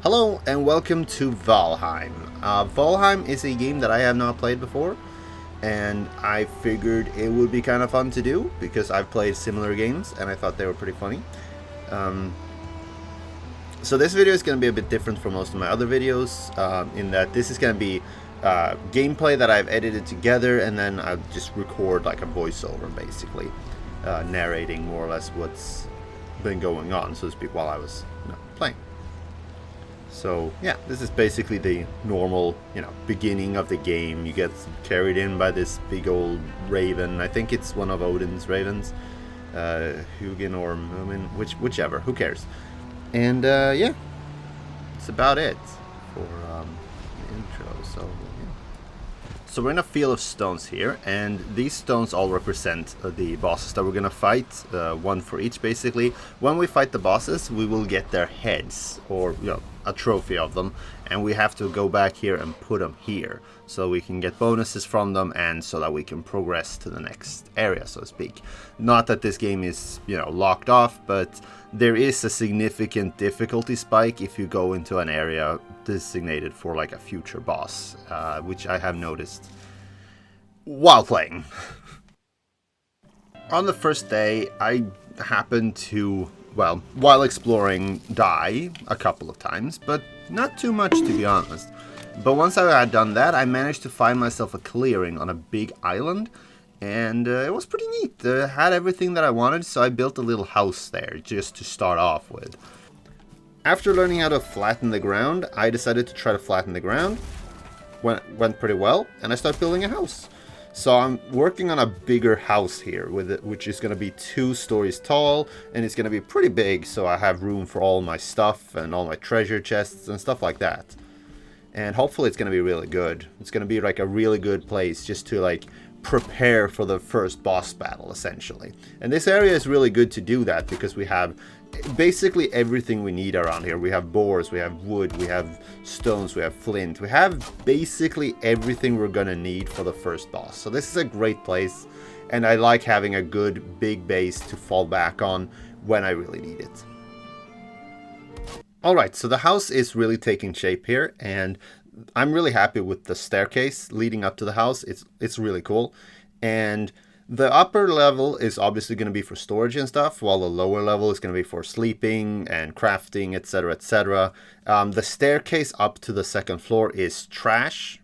Hello and welcome to Valheim. Valheim is a game that I have not played before, and I figured it would be kind of fun to do because I've played similar games and I thought they were pretty funny. Um, so this video is going to be a bit different from most of my other videos in that this is going to be gameplay that I've edited together, and then I'll just record like a voiceover basically, narrating more or less what's been going on, so to speak, while I was playing. So yeah, this is basically the normal, beginning of the game. You get carried in by this big old raven. I think it's one of Odin's ravens, Hugin or Moomin, whichever. Who cares? And yeah, that's about it for the intro. So yeah. So we're in a field of stones here, and these stones all represent the bosses that we're gonna fight, one for each basically. When we fight the bosses, we will get their heads, or a trophy of them, and we have to go back here and put them here, so we can get bonuses from them, and so that we can progress to the next area, so to speak. Not that this game is, locked off, but there is a significant difficulty spike if you go into an area designated for like a future boss, which I have noticed while playing. On the first day, I happened to, while exploring, die a couple of times, but not too much to be honest. But once I had done that, I managed to find myself a clearing on a big island, and it was pretty neat. It had everything that I wanted, so I built a little house there just to start off with. After learning how to flatten the ground, I decided to try to flatten the ground. Went pretty well, and I started building a house. So I'm working on a bigger house here, which is going to be 2 stories tall, and it's going to be pretty big, so I have room for all my stuff and all my treasure chests and stuff like that. And hopefully it's going to be really good. It's going to be like a really good place just to like prepare for the first boss battle, essentially. And this area is really good to do that because we have basically everything we need around here. We have boars, we have wood, we have stones, we have flint. We have basically everything we're gonna need for the first boss. So this is a great place, and I like having a good big base to fall back on when I really need it. Alright, so the house is really taking shape here, and I'm really happy with the staircase leading up to the house. It's really cool. And the upper level is obviously going to be for storage and stuff, while the lower level is going to be for sleeping and crafting, etc., etc. The staircase up to the second floor is trash.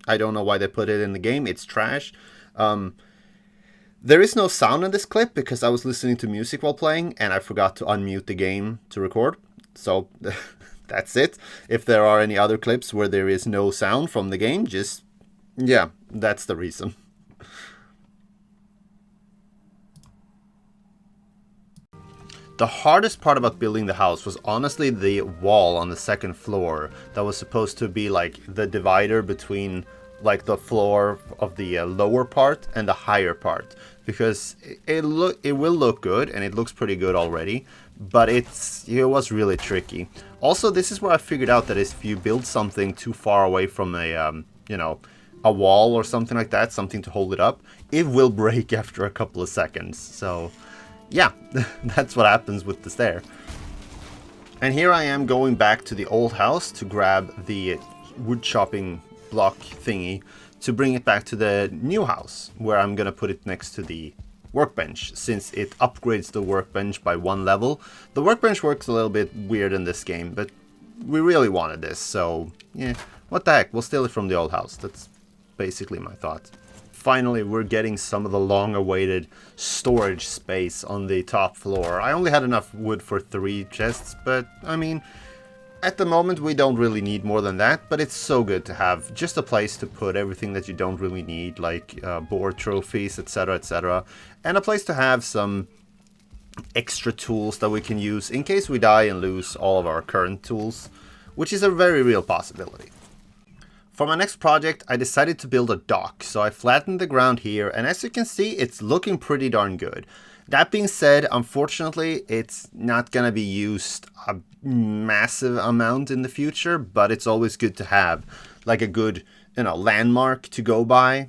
I don't know why they put it in the game. It's trash. There is no sound in this clip because I was listening to music while playing, and I forgot to unmute the game to record. So that's it. If there are any other clips where there is no sound from the game, that's the reason. The hardest part about building the house was honestly the wall on the second floor that was supposed to be like the divider between like the floor of the lower part and the higher part, because it will look good, and it looks pretty good already, but it was really tricky. Also, this is where I figured out that if you build something too far away from a wall or something like that, something to hold it up, it will break after a couple of seconds. So yeah, that's what happens with the stair. And here I am going back to the old house to grab the wood chopping block thingy to bring it back to the new house, where I'm gonna put it next to the workbench, since it upgrades the workbench by 1 level. The workbench works a little bit weird in this game, but we really wanted this, so yeah, what the heck, we'll steal it from the old house. That's basically my thought. Finally, we're getting some of the long-awaited storage space on the top floor. I only had enough wood for 3 chests, but I mean, at the moment we don't really need more than that, but it's so good to have just a place to put everything that you don't really need, like boar trophies, etc., etc., and a place to have some extra tools that we can use in case we die and lose all of our current tools, which is a very real possibility. For my next project, I decided to build a dock, so I flattened the ground here, and as you can see, it's looking pretty darn good. That being said, unfortunately, it's not gonna be used a massive amount in the future, but it's always good to have like a good, landmark to go by,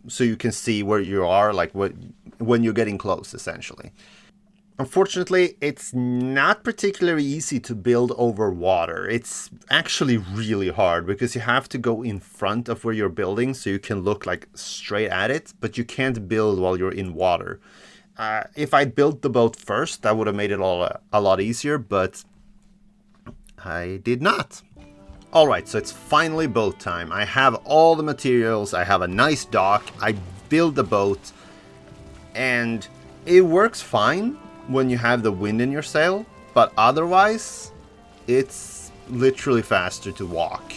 so you can see where you are, like when you're getting close, essentially. Unfortunately, it's not particularly easy to build over water. It's actually really hard because you have to go in front of where you're building so you can look like straight at it, but you can't build while you're in water. If I built the boat first, that would have made it all a lot easier, but I did not. Alright, so it's finally boat time. I have all the materials, I have a nice dock, I build the boat, and it works fine when you have the wind in your sail, but otherwise, it's literally faster to walk.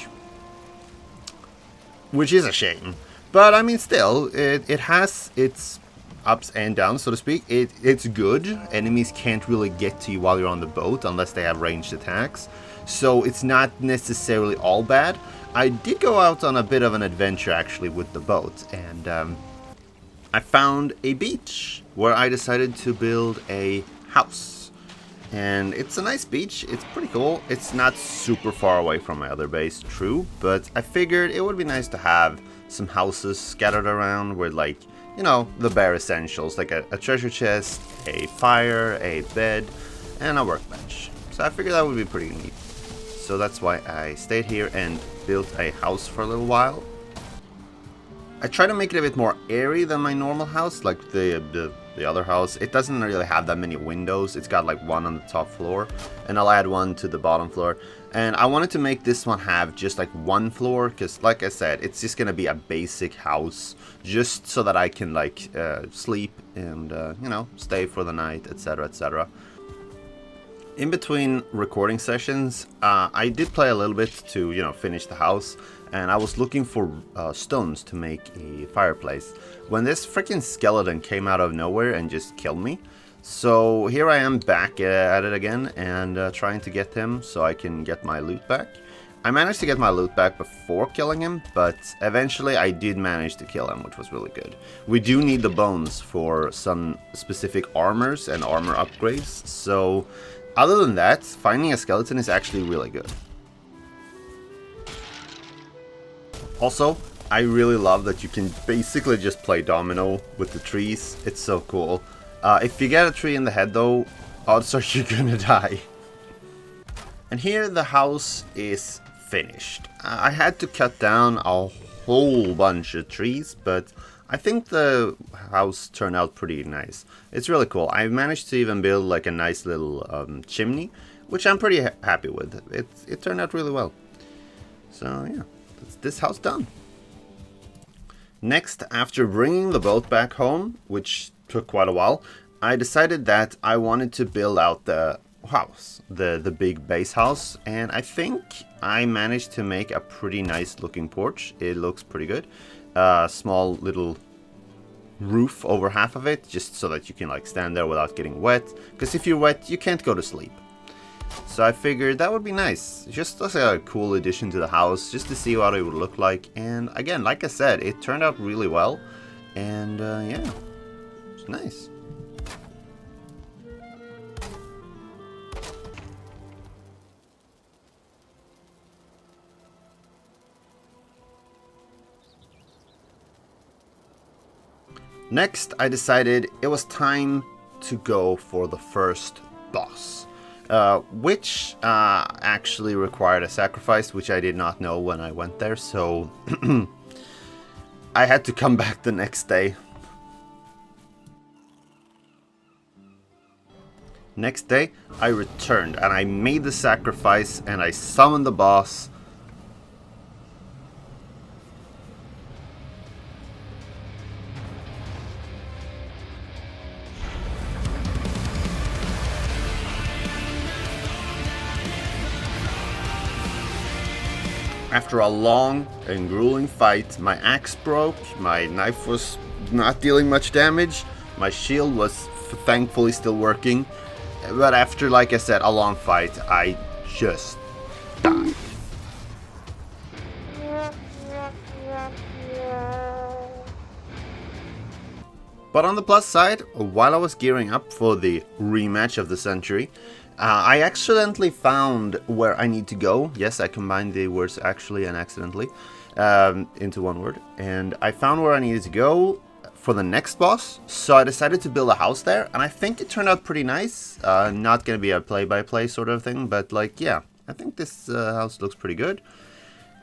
Which is a shame. But I mean, still, it has its ups and downs, so to speak. It's good. Enemies can't really get to you while you're on the boat unless they have ranged attacks. So it's not necessarily all bad. I did go out on a bit of an adventure actually with the boat, and I found a beach where I decided to build a house. And it's a nice beach, it's pretty cool. It's not super far away from my other base, true, but I figured it would be nice to have some houses scattered around with, like, you know, the bare essentials, like a treasure chest, a fire, a bed, and a workbench. So I figured that would be pretty neat. So that's why I stayed here and built a house for a little while. I try to make it a bit more airy than my normal house, like the other house. It doesn't really have that many windows. It's got like one on the top floor, and I'll add one to the bottom floor. And I wanted to make this one have just like one floor, because like I said, it's just gonna be a basic house, just so that I can like sleep and you know, stay for the night, etc, etc. In between recording sessions, I did play a little bit to, you know, finish the house, and I was looking for stones to make a fireplace when this freaking skeleton came out of nowhere and just killed me. So here I am back at it again and trying to get him so I can get my loot back. I managed to get my loot back before killing him, but eventually I did manage to kill him, which was really good. We do need the bones for some specific armors and armor upgrades, so other than that, finding a skeleton is actually really good. Also, I really love that you can basically just play domino with the trees. It's so cool. If you get a tree in the head though, odds are you're gonna die. And here the house is finished. I had to cut down a whole bunch of trees, but I think the house turned out pretty nice. It's really cool. I managed to even build like a nice little chimney, which I'm pretty happy with. It turned out really well. So yeah, that's this house done. Next, after bringing the boat back home, which took quite a while, I decided that I wanted to build out the house, the big base house, and I think I managed to make a pretty nice looking porch. It looks pretty good. Small little roof over half of it, just so that you can like stand there without getting wet, because if you're wet you can't go to sleep. So I figured that would be nice, just as a cool addition to the house, just to see what it would look like. And again, like I said, it turned out really well, and yeah, it's nice. Next, I decided it was time to go for the first boss, which actually required a sacrifice, which I did not know when I went there, so I had to come back the next day. Next day, I returned and I made the sacrifice and I summoned the boss. After a long and grueling fight, my axe broke, my knife was not dealing much damage, my shield was thankfully still working, but after, like I said, a long fight, I just died. But on the plus side, while I was gearing up for the rematch of the century, I accidentally found where I need to go. Yes, I combined the words actually and accidentally into one word. And I found where I needed to go, for the next boss, so I decided to build a house there, and I think it turned out pretty nice. Not gonna be a play-by-play sort of thing, but like, yeah, I think this house looks pretty good.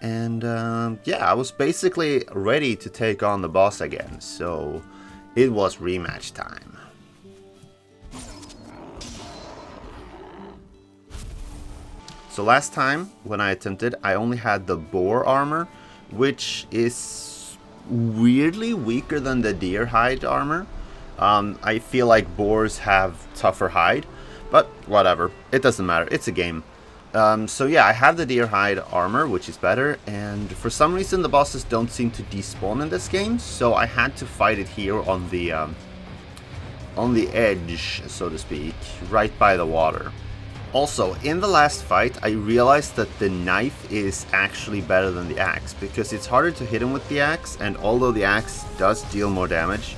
And yeah, I was basically ready to take on the boss again, so it was rematch time. So last time when I attempted, I only had the boar armor, which is weirdly weaker than the deer hide armor. I feel like boars have tougher hide, but whatever, it doesn't matter, it's a game. So yeah, I have the deer hide armor, which is better, and for some reason the bosses don't seem to despawn in this game, so I had to fight it here on the edge, so to speak, right by the water. Also, in the last fight, I realized that the knife is actually better than the axe, because it's harder to hit him with the axe, and although the axe does deal more damage,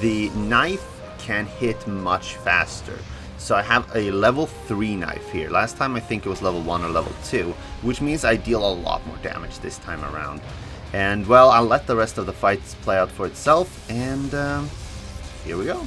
the knife can hit much faster. So I have a level 3 knife here. Last time I think it was level 1 or level 2, which means I deal a lot more damage this time around. And well, I'll let the rest of the fights play out for itself, and here we go.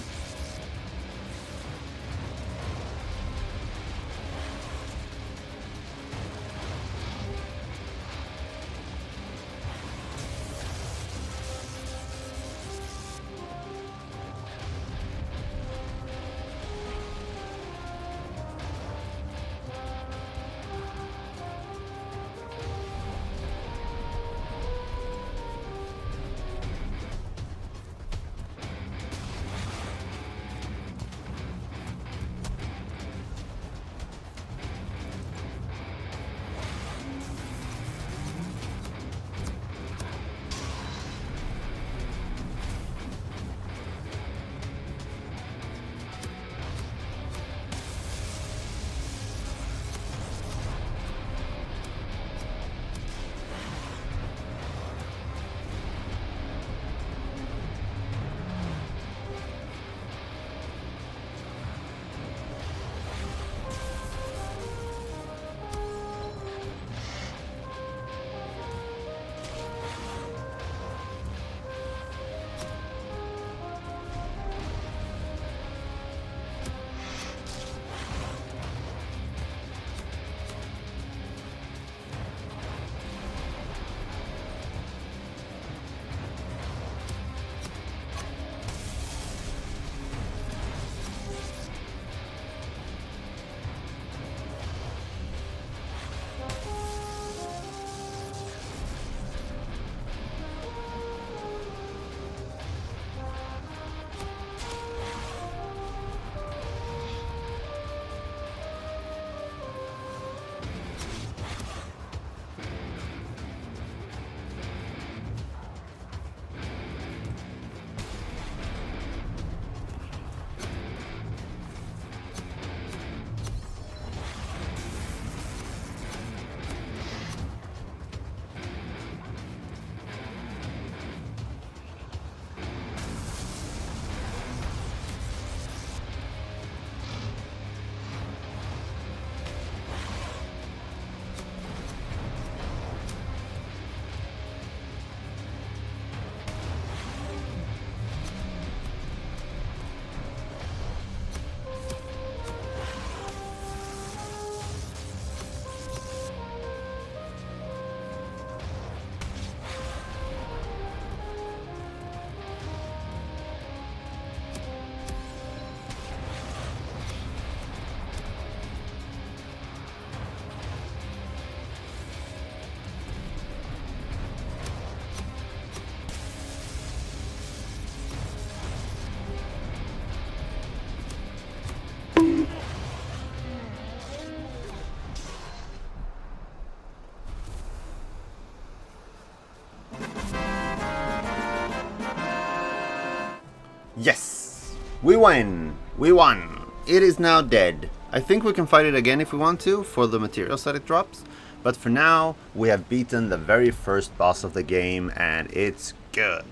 Yes! We win! We won! It is now dead. I think we can fight it again if we want to, for the materials that it drops. But for now, we have beaten the very first boss of the game, and it's good.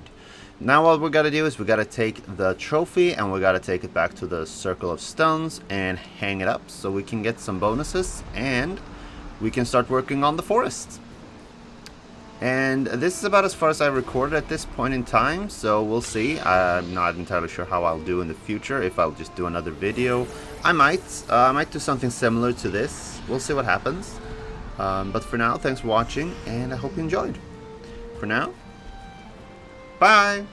Now what we gotta do is we gotta take the trophy, and we gotta take it back to the Circle of Stones, and hang it up, so we can get some bonuses, and we can start working on the forest. And this is about as far as I recorded at this point in time, so we'll see. I'm not entirely sure how I'll do in the future, if I'll just do another video. I might do something similar to this. We'll see what happens. But for now, thanks for watching, and I hope you enjoyed. For now, bye!